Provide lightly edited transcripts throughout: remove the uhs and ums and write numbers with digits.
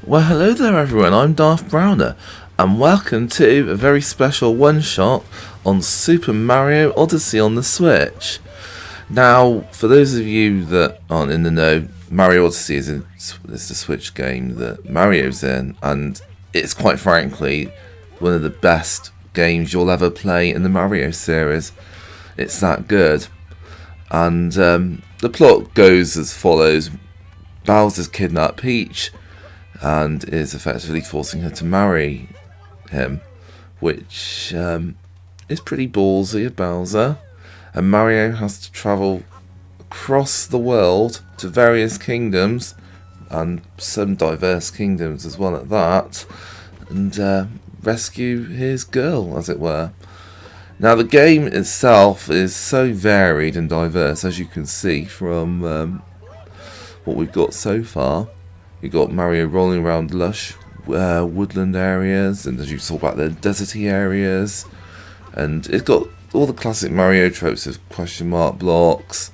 Well, hello there everyone, I'm Darth Browner, and welcome to a very special one-shot on Super Mario Odyssey on the Switch. Now, for those of you that aren't in the know, Mario Odyssey is the Switch game that Mario's in, and it's quite frankly one of the best games you'll ever play in the Mario series. It's that good. And the plot goes as follows. Bowser's kidnapped Peach and is effectively forcing her to marry him, which is pretty ballsy of Bowser. And Mario has to travel across the world to various kingdoms, and some diverse kingdoms as well at that, and rescue his girl, as it were. Now, the game itself is so varied and diverse, as you can see from what we've got so far. You've got Mario rolling around lush woodland areas, and as you saw back there, deserty areas. And it's got all the classic Mario tropes of question mark blocks,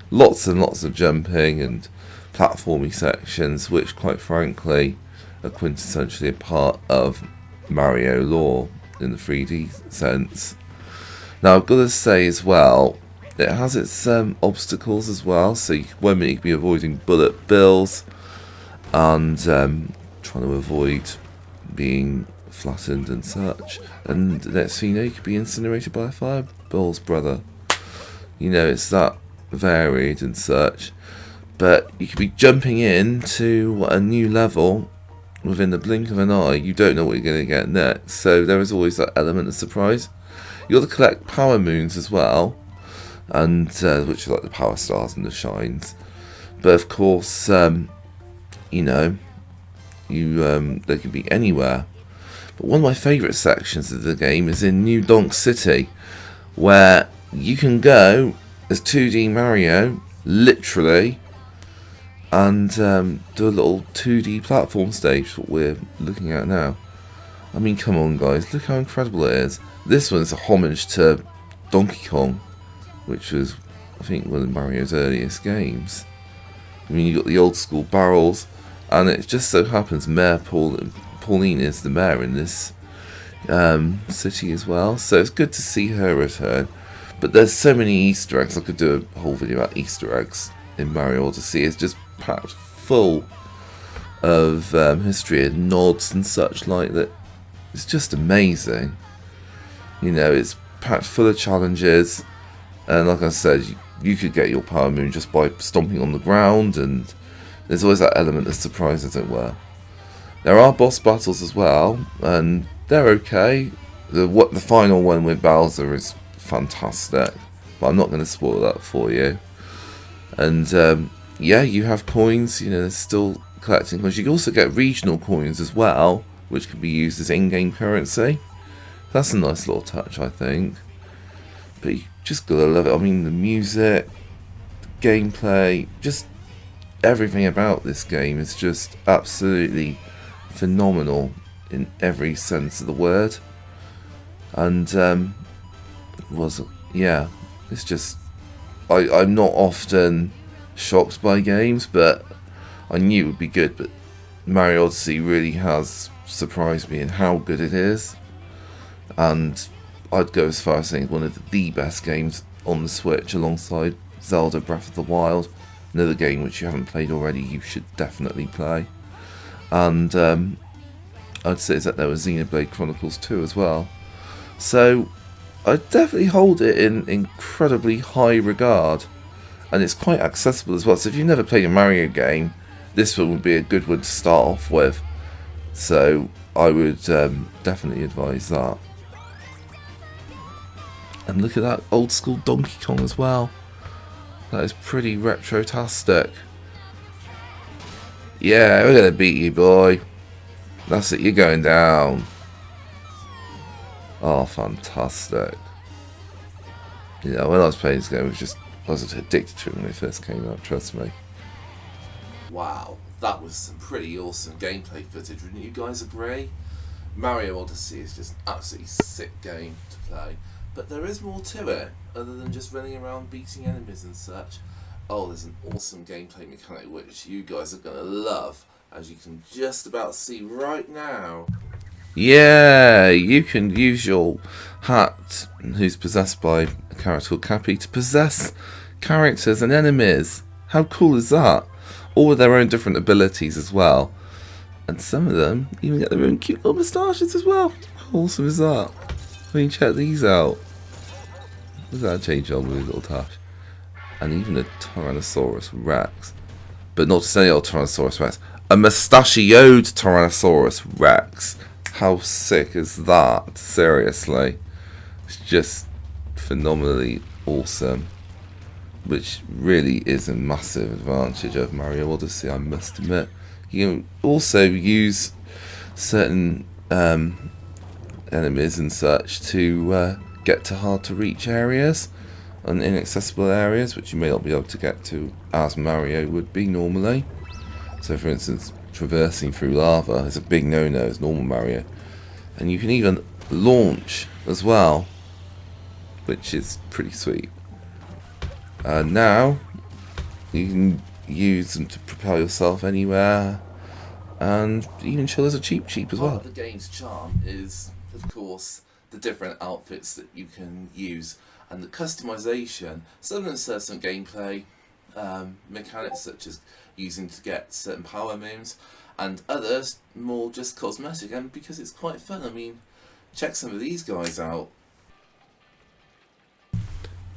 lots and lots of jumping and platforming sections, which quite frankly are quintessentially a part of Mario lore in the 3D sense. Now, I've got to say as well, it has its obstacles as well, so one minute you could be avoiding bullet bills and trying to avoid being flattened and such, and the next thing you know, you could be incinerated by a fireball's brother. You know, it's that varied and such, but you could be jumping into a new level within the blink of an eye. You don't know what you're going to get next, so there is always that element of surprise. You've got to collect power moons as well, and which are like the power stars and the shines. But of course, you know, they can be anywhere. But one of my favourite sections of the game is in New Donk City, where you can go as 2D Mario, literally, and do a little 2D platform stage, what we're looking at now. I mean, come on guys, look how incredible it is. This one's a homage to Donkey Kong, which was, I think, one of Mario's earliest games. I mean, you got the old school barrels, and it just so happens Mayor Pauline is the mayor in this city as well, so it's good to see her return. But there's so many Easter eggs. I could do a whole video about Easter eggs in Mario Odyssey. It's just packed full of history and nods and such like that. It's just amazing. You know, it's packed full of challenges, and like I said, you could get your power moon just by stomping on the ground, and there's always that element of surprise, as it were. There are boss battles as well, and they're okay. The final one with Bowser is fantastic, but I'm not going to spoil that for you. And yeah, you have coins. You know, there's still collecting coins. You can also get regional coins as well, which can be used as in-game currency. That's a nice little touch, I think. But you just gotta love it. I mean, the music, the gameplay, just everything about this game is just absolutely phenomenal in every sense of the word. And yeah, it's just I'm not often shocked by games, but I knew it would be good. But Mario Odyssey really has surprised me in how good it is, and I'd go as far as saying one of the best games on the Switch, alongside Zelda Breath of the Wild, another game which you haven't played already you should definitely play. And I'd say that there was Xenoblade Chronicles 2 as well. So I definitely hold it in incredibly high regard, and it's quite accessible as well. So if you've never played a Mario game, this one would be a good one to start off with. So I would definitely advise that. And look at that old school Donkey Kong as well. That is pretty retro-tastic. Yeah, we're gonna beat you, boy. That's it, you're going down. Oh, fantastic. You know, when I was playing this game, I was addicted to it when it first came out, trust me. Wow, that was some pretty awesome gameplay footage, wouldn't you guys agree? Mario Odyssey is just an absolutely sick game to play. But there is more to it, other than just running around beating enemies and such. Oh, there's an awesome gameplay mechanic which you guys are going to love, as you can just about see right now. Yeah, you can use your hat, who's possessed by a character called Cappy, to possess characters and enemies. How cool is that? All with their own different abilities as well. And some of them even get their own cute little moustaches as well. How awesome is that? I mean, check these out. Look at that change on with his little touch. And even a Tyrannosaurus Rex. But not just any old Tyrannosaurus Rex. A mustachioed Tyrannosaurus Rex. How sick is that? Seriously. It's just phenomenally awesome. Which really is a massive advantage of Mario Odyssey, I must admit. You can also use certain enemies and such to get to hard to reach areas and inaccessible areas, which you may not be able to get to as Mario would be normally. So for instance, traversing through lava is a big no-no as normal Mario. And you can even launch as well, which is pretty sweet. Now you can use them to propel yourself anywhere, and even chill as a cheap as well. Part of the game's charm is, of course, the different outfits that you can use and the customization. Some of them serve some gameplay mechanics, such as using to get certain power moves, and others more just cosmetic, and because it's quite fun. I mean, check some of these guys out.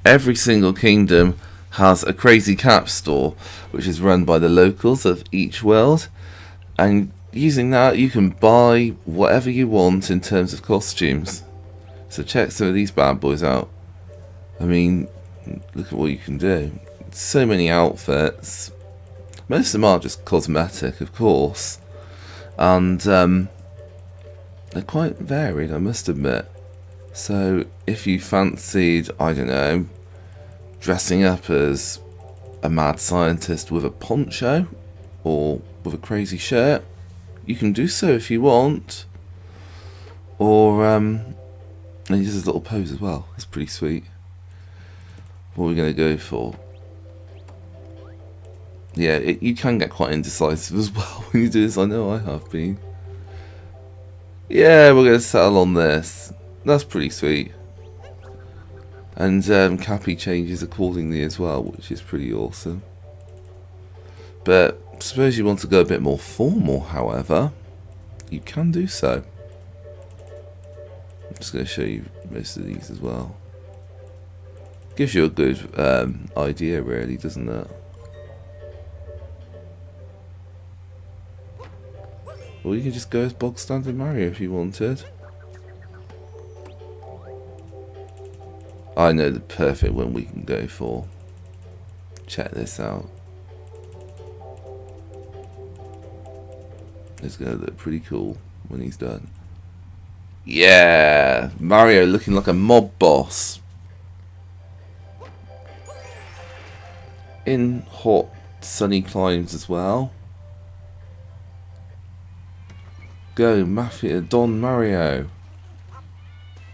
Every single kingdom has a crazy cap store, which is run by the locals of each world, and using that you can buy whatever you want in terms of costumes. So check some of these bad boys out. I mean, look at what you can do. So many outfits. Most of them are just cosmetic, of course, and they're quite varied, I must admit. So if you fancied, I don't know, dressing up as a mad scientist with a poncho or with a crazy shirt, you can do so if you want. Or and he does his little pose as well. It's pretty sweet. What are we going to go for? Yeah, you can get quite indecisive as well when you do this. I know I have been. Yeah, we're going to settle on this. That's pretty sweet. And Cappy changes accordingly as well, which is pretty awesome. But suppose you want to go a bit more formal, however, you can do so. I'm just going to show you most of these as well. Gives you a good idea, really, doesn't it? Or you can just go as bog standard Mario if you wanted. I know the perfect one we can go for. Check this out. It's going to look pretty cool when he's done. Yeah! Mario looking like a mob boss. In hot, sunny climes as well. Go, Mafia Don Mario.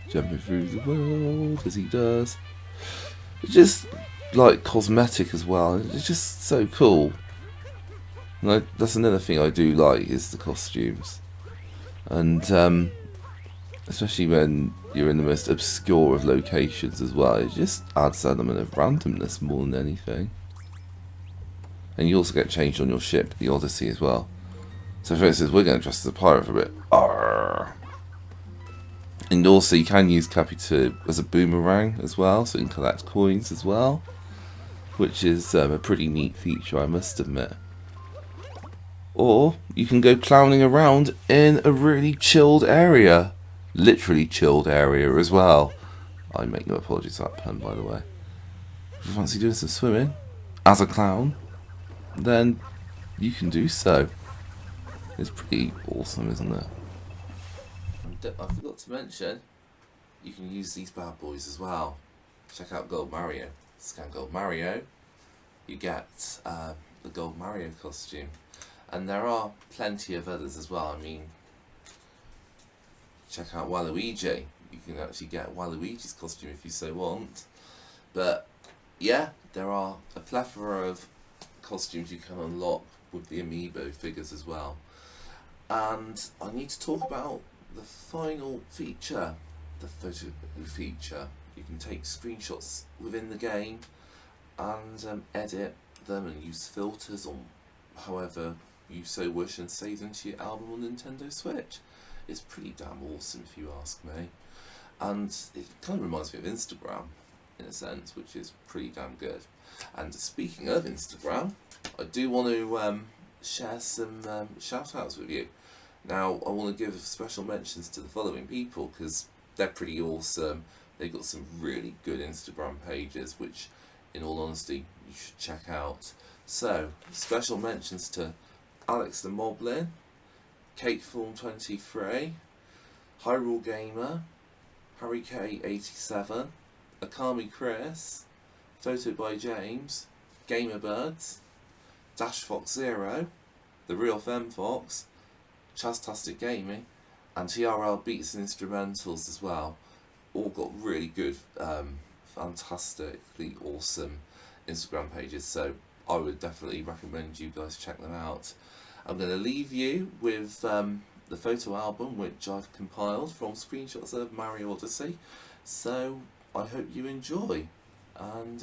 Jumping through the world as he does. It's just like cosmetic as well. It's just so cool. And that's another thing I do like, is the costumes. And especially when you're in the most obscure of locations as well. It just adds an element of randomness more than anything. And you also get changed on your ship, the Odyssey, as well. So for instance, we're going to dress as a pirate for a bit. Arrgh. And also you can use Cappy as a boomerang as well, so you can collect coins as well. Which is a pretty neat feature, I must admit. Or you can go clowning around in a really chilled area. Literally chilled area as well. I make no apologies for that pun, by the way. If you fancy doing some swimming as a clown, then you can do so. It's pretty awesome, isn't it? I forgot to mention, you can use these bad boys as well. Check out Gold Mario. Scan Gold Mario, you get the Gold Mario costume. And there are plenty of others as well. I mean, check out Waluigi. You can actually get Waluigi's costume if you so want. But yeah, there are a plethora of costumes you can unlock with the amiibo figures as well. And I need to talk about the final feature, the photo feature. You can take screenshots within the game and edit them and use filters on however you so wish and save them to your album on Nintendo Switch. It's pretty damn awesome if you ask me. And it kind of reminds me of Instagram in a sense, which is pretty damn good. And speaking of Instagram, I do want to share some shout outs with you. Now, I want to give special mentions to the following people because they're pretty awesome. They've got some really good Instagram pages, which, in all honesty, you should check out. So, special mentions to alexthemoblin, CakeForm23, Hyrule Gamer, Harry K87, okamichris, Photo by James, Gamerbirds, dashfoxzero, therealfemmefox, chastasticgaming, and TRL Beats and Instrumentals as well. All got really good, fantastically awesome Instagram pages, so I would definitely recommend you guys check them out. I'm going to leave you with the photo album which I've compiled from screenshots of Mario Odyssey, so I hope you enjoy, and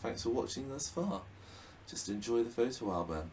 thanks for watching thus far. Just enjoy the photo album.